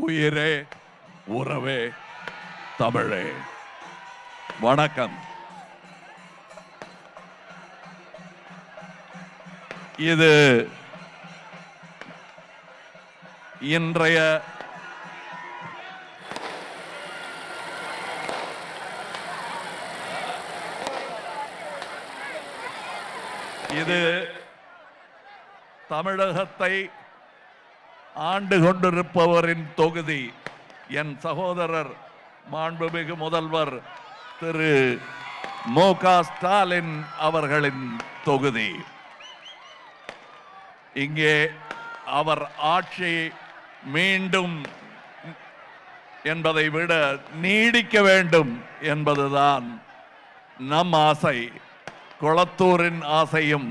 உயிரே உறவே தமிழே. வணக்கம். இது இன்றைய தமிழகத்தை ஆண்டு கொண்டிருப்பவரின் தொகுதி. என் சகோதரர் மாண்புமிகு முதல்வர் திரு மு.க. ஸ்டாலின் அவர்களின் தொகுதி. இங்கே அவர் ஆட்சி மீண்டும் என்பதை விட நீடிக்க வேண்டும் என்பதுதான் நம் ஆசை. கொளத்தூரின் ஆசையும்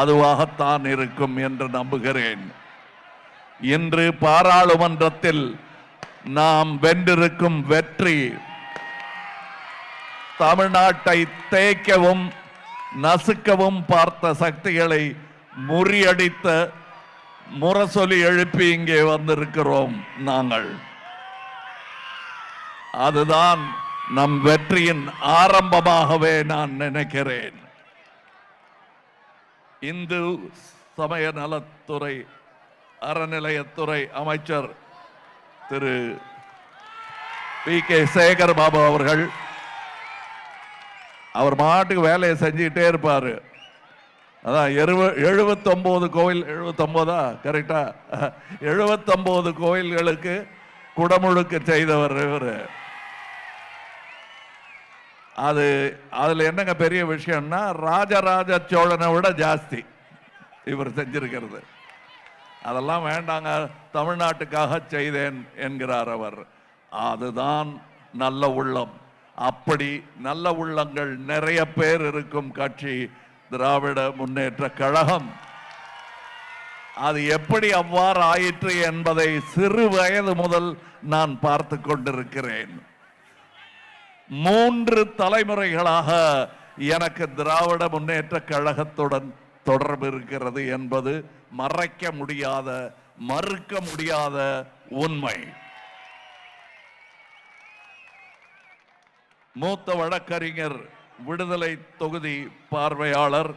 அதுவாகத்தான் இருக்கும் என்று நம்புகிறேன். இன்று பாராளுமன்றத்தில் நாம் வென்றிருக்கும் வெற்றி தமிழ்நாட்டை தேய்க்கவும் நசுக்கவும் பார்த்த சக்திகளை முறியடித்த முரசொலி எழுப்பி இங்கே வந்திருக்கிறோம் நாங்கள். அதுதான் நம் வெற்றியின் ஆரம்பமாகவே நான் நினைக்கிறேன். இந்து சமய நலத்துறை அறநிலையத்துறை அமைச்சர் திரு பி.கே. சேகர் பாபு அவர்கள் அவர் மாட்டுக்கு வேலையை செஞ்சுக்கிட்டே இருப்பார். அதான் 79 கோயில் 79 கரெக்டா 79 கோயில்களுக்கு குடமுழுக்க செய்தவர் இவர். அதுல என்னங்க பெரிய விஷயம்னா ராஜராஜ சோழனை விட ஜாஸ்தி இவர் செஞ்சிருக்கிறது. அதெல்லாம் வேண்டாங்க, தமிழ்நாட்டுக்காக செய்தேன் என்கிறார் அவர். அதுதான் நல்ல உள்ளம். அப்படி நல்ல உள்ளங்கள் நிறைய பேர் இருக்கும் கட்சி திராவிட முன்னேற்ற கழகம். அது எப்படி அவ்வாறு ஆயிற்று என்பதை சிறு வயது முதல் நான் பார்த்து கொண்டிருக்கிறேன். 3 தலைமுறைகளாக எனக்கு திராவிட முன்னேற்ற கழகத்துடன் தொடர்பு இருக்கிறது என்பது மறைக்க முடியாத மறுக்க முடியாத உண்மை. மூத்த வழக்கறிஞர் விடுதலை தொகுதி பார்வையாளர்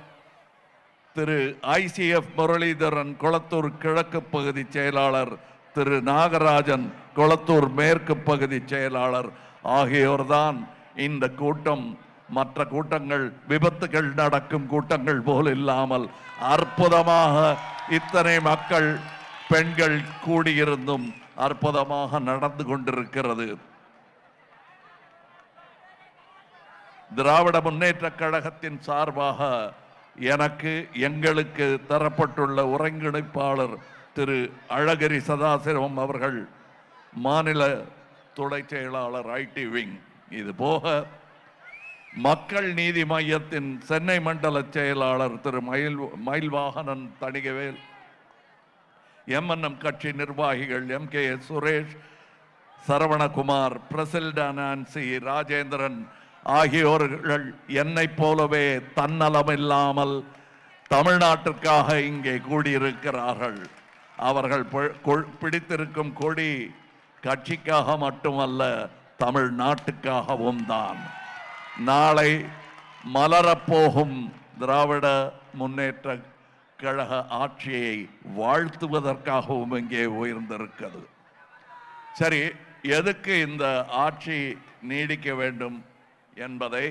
திரு ஐசிஎஃப் முரளிதரன் கொளத்தூர் கிழக்கு பகுதி செயலாளர், திரு நாகராஜன் கொளத்தூர் மேற்கு பகுதி செயலாளர் ஆகியோர்தான் இந்த கூட்டம் மற்ற கூட்டங்கள் விபத்துகள் நடக்கும் கூட்டங்கள் போல் இல்லாமல் அற்புதமாக இத்தனை மக்கள் பெண்கள் கூடியிருந்தும் அற்புதமாக நடந்து கொண்டிருக்கிறது. திராவிட முன்னேற்ற கழகத்தின் சார்பாக எங்களுக்கு தரப்பட்டுள்ள ஒருங்கிணைப்பாளர் திரு அழகிரி சதாசிவம் அவர்கள், மாநில துணை செயலாளர் ஐடி விங், இது போக மக்கள் நீதி மையத்தின் சென்னை மண்டல செயலாளர் திரு மயில்வாகனன் தணிகவேல், எம்என்எம் கட்சி நிர்வாகிகள் எம்.கே. சுரேஷ், சரவணகுமார், பிரசில்டா நான்சி, ராஜேந்திரன் ஆகியோர்கள் என்னை போலவே தன்னலம் இல்லாமல் தமிழ்நாட்டிற்காக இங்கே கூடியிருக்கிறார்கள். அவர்கள் பிடித்திருக்கும் கொடி கட்சிக்காக மட்டுமல்ல, தமிழ்நாட்டுக்காகவும் தான். நாளை மலரப்போகும் திராவிட முன்னேற்ற கழக ஆட்சியை வாழ்த்துவதற்காகவும் இங்கே உயர்ந்திருக்கிறது. சரி, எதுக்கு இந்த ஆட்சி நீடிக்க வேண்டும் என்பதை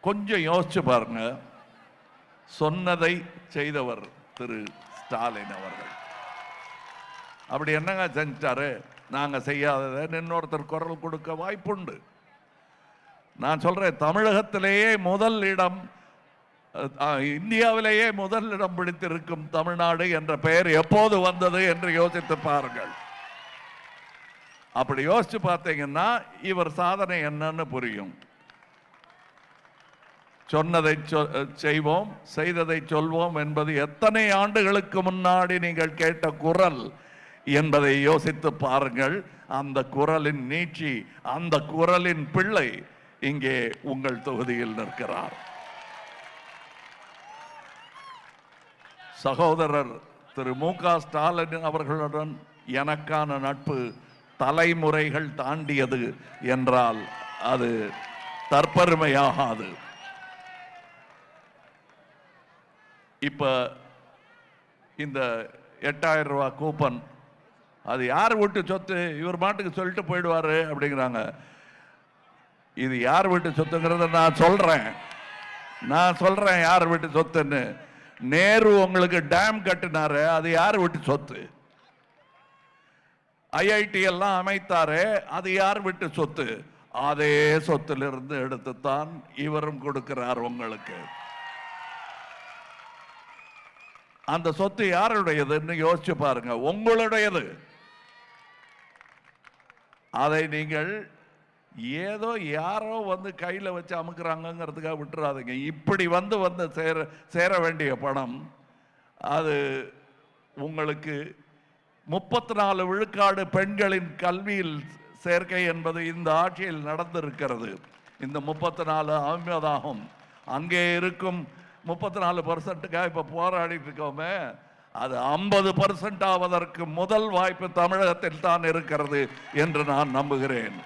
கொஞ்சம் யோசிச்சு பாருங்க. சொன்னதை செய்தவர் திரு ஸ்டாலின் அவர்கள். அப்படி என்னங்க செஞ்சாரு? நாங்க செய்யாததை இன்னொருத்தர் குரல் கொடுக்க வாய்ப்புண்டு. நான் சொல்றேன், தமிழகத்திலேயே முதல் இடம், இந்தியாவிலேயே முதல் இடம் பிடித்திருக்கும் தமிழ்நாடு என்ற பெயர் எப்போது வந்தது என்று யோசித்து பாருங்கள். அப்படி யோசிச்சு பார்த்தீங்கன்னா இவர் சாதனை என்னன்னு புரியும். சொன்னதை செய்வோம், செய்ததை சொல்வோம் என்பது எத்தனை ஆண்டுகளுக்கு முன்னாடி நீங்கள் கேட்ட குரல் என்பதை யோசித்து பாருங்கள். அந்த குரலின் நீட்சி, அந்த குரலின் பிள்ளை இங்கே உங்கள் தொகுதியில் நிற்கிறார். சகோதரர் திரு மு.க. ஸ்டாலின் அவர்களுடன் எனக்கான நட்பு தலைமுறைகள் தாண்டியது என்றால் அது தற்பெருமையாகாது. இப்ப இந்த 8000 ரூபாய் கூப்பன் அது யார் வீட்டு சொத்து, இவர் மாட்டுக்கு சொல்லிட்டு போயிடுவாரு அப்படிங்கிறாங்க. இது யார் வீட்டு சொத்துங்கிறத நான் சொல்றேன் யார் வீட்டு சொத்துன்னு. நேரு உங்களுக்கு டேம் கட்டினாரு, அது யார் வீட்டு சொத்து? IIT எல்லாம் அமைத்தாரு, அது யார் வீட்டு சொத்து? அதே சொத்திலிருந்து எடுத்துத்தான் இவரும் கொடுக்கிறார் உங்களுக்கு. அந்த சொத்து யாருடையதுன்னு யோசிச்சு பாருங்க. உங்களுடையது. அதை நீங்கள் ஏதோ யாரோ வந்து கையில வச்சு அமுக்குறாங்கிறதுக்காக விட்டுறாதீங்க. இப்படி வந்து சேர வேண்டிய பணம் அது உங்களுக்கு 34 விழுக்காடு பெண்களின் கல்வியில் சேர்க்கை என்பது இந்த ஆட்சியில் நடந்திருக்கிறது. இந்த 34 ஐம்பதாகும். அங்கே இருக்கும் 34% இப்ப போராடிட்டு இருக்கோமே, அது 50% ஆவதற்கு முதல் வாய்ப்பு தமிழகத்தில் தான் இருக்கிறது என்று நான் நம்புகிறேன்.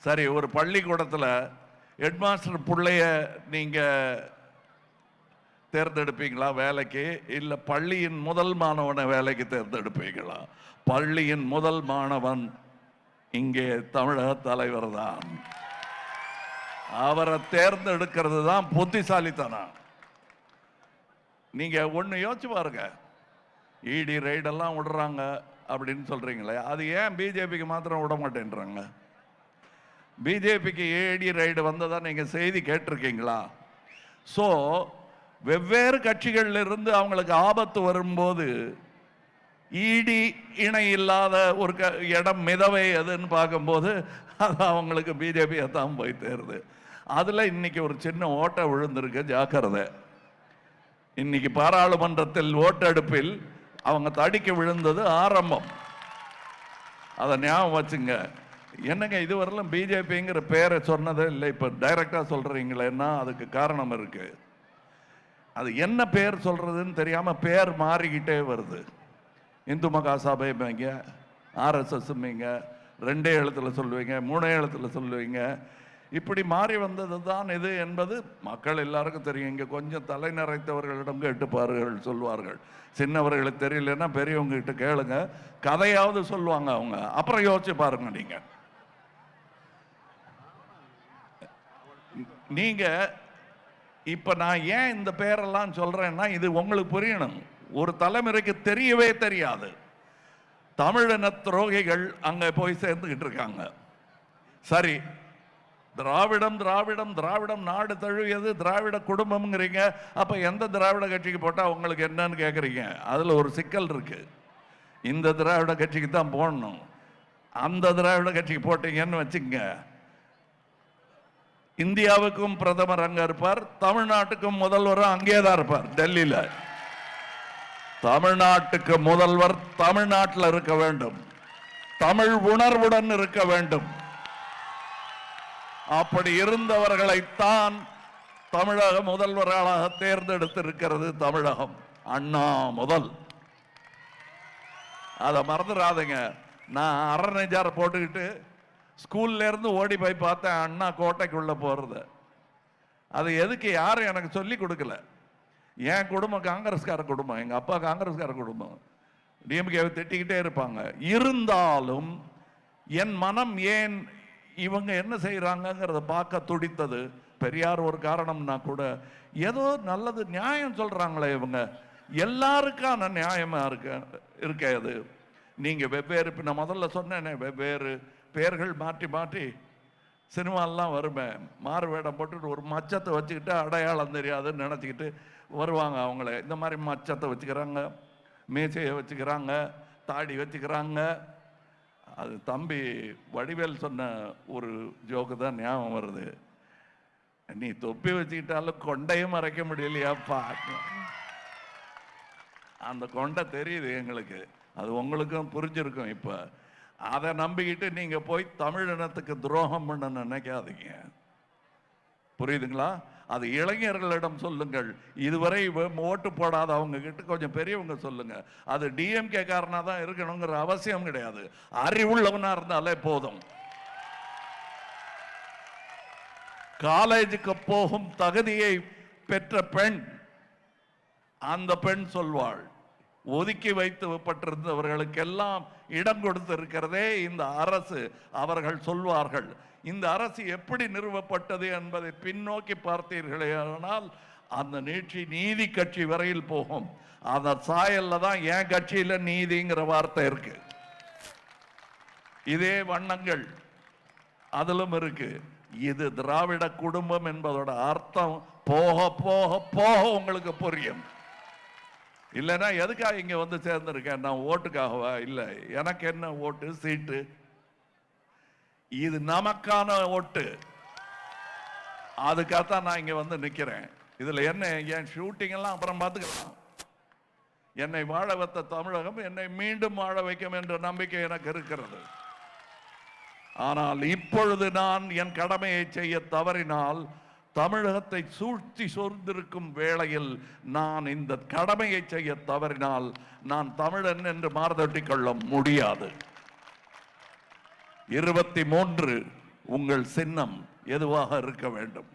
சரி, ஒரு பள்ளிக்கூடத்தில் ஹெட்மாஸ்டர் பிள்ளைய நீங்க தேர்ந்தெடுப்பீங்களா வேலைக்கு? இல்ல பள்ளியின் முதல் மாணவனை வேலைக்கு தேர்ந்தெடுப்பீங்களா? பள்ளியின் முதல் மாணவன் இங்கே தமிழக தலைவர் தான். அவரை தேர்ந்தெடுக்கிறது தான் புத்திசாலித்தனம். நீங்க ஒண்ணு யோசிச்சு பாருங்க. இடி ரைடெல்லாம் விடுறாங்க அப்படின்னு சொல்றீங்களே, அது ஏன் பிஜேபிக்கு மாத்திரம் விட மாட்டேன்றாங்க? பிஜேபிக்கு இடி ரைடு வந்ததா நீங்க செய்தி கேட்டிருக்கீங்களா? ஸோ வெவ்வேறு கட்சிகள்ல இருந்து அவங்களுக்கு ஆபத்து வரும்போது இடி இணை இல்லாத ஒரு இடம் மிதவை எதுன்னு பார்க்கும்போது அது அவங்களுக்கு பிஜேபியை தான் போய் தேருது. அதுல இன்னைக்கு ஒரு சின்ன ஓட்டை விழுந்திருக்கு, ஜாக்கிரதை. இன்னைக்கு பாராளுமன்றத்தில் ஓட்டெடுப்பில் அவங்க தடிக்க விழுந்தது ஆரம்பம். அதை ஞாபகம் வச்சுங்க. என்னங்க இதுவரையிலும் பிஜேபிங்கிற பேரை சொன்னதே இல்லை, இப்ப டைரக்டா சொல்றீங்களேன்னா அதுக்கு காரணம் இருக்கு. அது என்ன பேர் சொல்றதுன்னு தெரியாம பேர் மாறிக்கிட்டே வருது. இந்து மகாசபைங்க, RSS, 2 எழுத்துல சொல்லுவீங்க, 3 எழுத்துல சொல்லுவீங்க. இப்படி மாறி வந்தது தான் இது என்பது மக்கள் எல்லாருக்கும் தெரியும். இங்க கொஞ்சம் தலை நிறைத்தவர்களிடம் கேட்டுப்பார்கள், சொல்வார்கள். சின்னவர்களுக்கு தெரியலன்னா பெரியவங்க கிட்ட கேளுங்க, கதையாவது சொல்லுவாங்க அவங்க. அப்புறம் யோசிச்சு பாருங்க. நீங்க இப்ப நான் ஏன் இந்த பேரெல்லாம் சொல்றேன்னா இது உங்களுக்கு புரியணும். ஒரு தலைமுறைக்கு தெரியவே தெரியாது. தமிழின துரோகிகள் அங்க போய் சேர்ந்துகிட்டு இருக்காங்க. சரி, திராவிடம் திராவிடம் திராவிடம் நாடு தழுவியது திராவிட குடும்பம்ங்கிறீங்க. அப்ப எந்த திராவிட கட்சிக்கு போட்டா உங்களுக்கு என்னன்னு கேக்குறீங்க. அதுல ஒரு சிக்கல் இருக்கு. இந்த திராவிட கட்சிக்கு தான் போடணும். அந்த திராவிட கட்சிக்கு போட்டீங்கன்னு வச்சுங்க, இந்தியாவுக்கும் பிரதமர் அங்க இருப்பார், தமிழ்நாட்டுக்கும் முதல்வரும் அங்கேதான் இருப்பார், டெல்லியில. தமிழ்நாட்டுக்கு முதல்வர் தமிழ்நாட்டில் இருக்க வேண்டும், தமிழ் உணர்வுடன் இருக்க வேண்டும். அப்படி இருந்தவர்களைத்தான் தமிழக முதல்வராக தேர்ந்தெடுத்திருக்கிறது தமிழகம். அண்ணா முதல். அதை மறந்துடாதீங்க. நான் அரணைஜார போட்டுக்கிட்டு ஸ்கூல்ல இருந்து ஓடி போய் பார்த்தேன் அண்ணா கோட்டைக்குள்ள போறது. அது எதுக்கு யாரும் எனக்கு சொல்லி கொடுக்கல. என் குடும்பம் காங்கிரஸ்கார குடும்பம், எங்க அப்பா காங்கிரஸ்கார குடும்பம், டிஎம்கேவை திட்டிக்கிட்டே இருப்பாங்க. இருந்தாலும் என் மனம் ஏன் இவங்க என்ன செய்யறாங்கிறத பார்க்க துடித்தது. பெரியார் ஒரு காரணம்னா கூட ஏதோ நல்லது நியாயம் சொல்றாங்களே இவங்க, எல்லாருக்கான நியாயமா இருக்காது. நீங்க வெவ்வேறு, நான் முதல்ல சொன்னேனே, வெவ்வேறு பெயர்கள் மாற்றி மாற்றி சினிமாலாம் வருமே, மாறு வேடம் போட்டுட்டு ஒரு மச்சத்தை வச்சுக்கிட்டு அடையாளம் தெரியாதுன்னு நினச்சிக்கிட்டு வருவாங்க. அவங்கள இந்த மாதிரி மச்சத்தை வச்சுக்கிறாங்க, மீசையை வச்சுக்கிறாங்க, தாடி வச்சுக்கிறாங்க. அது தம்பி வடிவேல் சொன்ன ஒரு ஜோக்கு தான் ஞாபகம் வருது. நீ தொப்பி வச்சுக்கிட்டாலும் கொண்டையும் மறைக்க முடியலையாப்பா. அந்த கொண்டை தெரியுது எங்களுக்கு, அது உங்களுக்கும் புரிஞ்சிருக்கும். இப்ப அதை நம்பிக்கிட்டு நீங்க போய் தமிழ் இனத்துக்கு துரோகம் பண்ண நினைக்காதீங்க, புரியுதுங்களா? அது இளைஞர்களிடம் சொல்லுங்கள். இதுவரை ஓட்டு போடாத அவங்க கிட்ட கொஞ்சம் பெரியவங்க சொல்லுங்க. அது டிஎம்கே காரனா தான் இருக்கணுங்கிற அவசியம் கிடையாது. அறிவுள்ளவனா இருந்தாலே போதும். காலேஜுக்கு போகும் தகுதியை பெற்ற பெண், அந்த பெண் சொல்வாள், ஒதுக்கி வைக்கப்பட்டிருந்தவர்களுக்கெல்லாம் இடம் கொடுத்திருக்கிறதே இந்த அரசு. அவர்கள் சொல்வார்கள். இந்த அரசு எப்படி நிறுவப்பட்டது என்பதை பின்னோக்கி பார்த்தீர்களே ஆனால் அந்த நீட்சி நீதி கட்சி வரையில் போகும். அந்த சாயல்ல தான் என் கட்சியில நீதிங்கிற வார்த்தை இருக்கு. இதே வண்ணங்கள் அதிலும் இருக்கு. இது திராவிட குடும்பம் என்பதோட அர்த்தம் போக போக போக உங்களுக்கு புரியும். இல்லைன்னா எதுக்காக இங்க வந்து சேர்ந்திருக்கேன்? நான் ஓட்டுக்காகவா? இல்லை, எனக்கு என்ன ஓட்டு சீட்டு? இது நமக்கான ஓட்டு. அதுக்காகத்தான் நான் இங்க வந்து நிக்கிறேன். இதுல என்ன என் ஷூட்டிங் எல்லாம் அப்புறம் பார்த்துக்கலாம். என்னை வாழ வைத்த தமிழகம் என்னை மீண்டும் வாழ வைக்கும் என்ற நம்பிக்கை எனக்கு இருக்கிறது. ஆனால் இப்பொழுது நான் என் கடமையை செய்ய தவறினால், தமிழகத்தை சூழ்ச்சி சோர்ந்திருக்கும் வேளையில் நான் இந்த கடமையை செய்ய தவறினால் நான் தமிழன் என்று மாறுதட்டிக் கொள்ள முடியாது. 23 உங்கள் சின்னம் எதுவாக இருக்க வேண்டும்?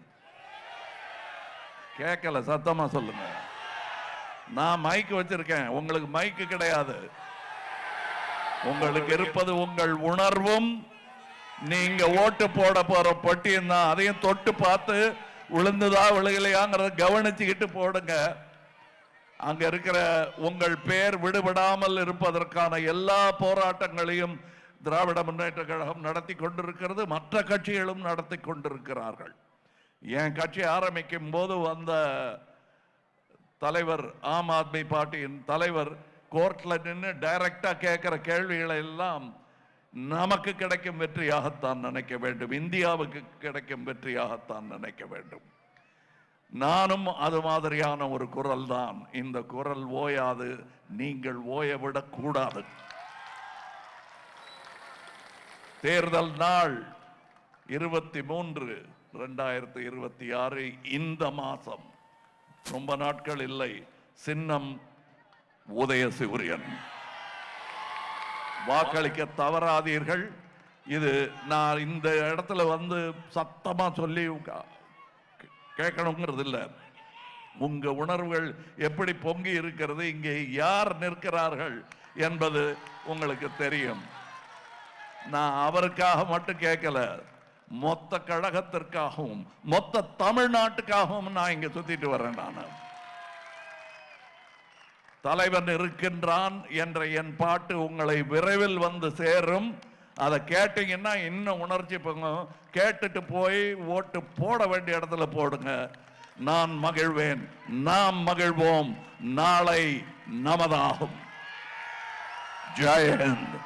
கேட்கல, சத்தமா சொல்லுங்க. நான் மைக் வச்சிருக்கேன், உங்களுக்கு மைக்கு கிடையாது. உங்களுக்கு இருப்பது உங்கள் உணர்வும் நீங்க ஓட்டு போட போற பட்டியும் தான். அதையும் தொட்டு பார்த்து விழுந்துதா விழுகலையாங்கிறத கவனிச்சுக்கிட்டு போடுங்க. அங்க இருக்கிற உங்கள் பேர் விடுபடாமல் இருப்பதற்கான எல்லா போராட்டங்களையும் திராவிட முன்னேற்ற கழகம் நடத்தி கொண்டிருக்கிறது. மற்ற கட்சிகளும் நடத்தி கொண்டிருக்கிறார்கள். என் கட்சி ஆரம்பிக்கும் போது வந்த தலைவர், ஆம் ஆத்மி பார்ட்டியின் தலைவர், கோர்ட்ல நின்று டைரக்டா கேட்கிற கேள்விகளை எல்லாம் நமக்கு கிடைக்கும் வெற்றியாகத்தான் நினைக்க வேண்டும், இந்தியாவுக்கு கிடைக்கும் வெற்றியாகத்தான் நினைக்க வேண்டும். நானும் அது மாதிரியான ஒரு குரல் தான். இந்த குரல் ஓயாது, நீங்கள் ஓயவிடக் கூடாது. தேர்தல் நாள் 23 2026 இந்த மாசம், ரொம்ப நாட்கள் இல்லை. சின்னம் உதயசூரியன். வாக்களிக்க தவறாதீர்கள். இது நான் இந்த இடத்துல வந்து சத்தமா சொல்லி கேட்கணுங்கிறது இல்லை. உங்க உணர்வுகள் எப்படி பொங்கி இருக்கிறது, இங்கே யார் நிற்கிறார்கள் என்பது உங்களுக்கு தெரியும். நான் அவருக்காக மட்டும் கேட்கல, மொத்த கழகத்திற்காகவும் மொத்த தமிழ்நாட்டுக்காகவும் நான் இங்க சுத்திட்டு வரேன். நான் தலைவன் இருக்கின்றான் என்ற என் பாட்டு உங்களை விரைவில் வந்து சேரும். அதை கேட்டீங்கன்னா இன்னும் உணர்ச்சி பொங்கும். கேட்டுட்டு போய் ஓட்டு போட வேண்டிய இடத்துல போடுங்க. நான் மகிழ்வேன், நாம் மகிழ்வோம். நாளை நமதாகும். ஜெய் ஹிந்த்.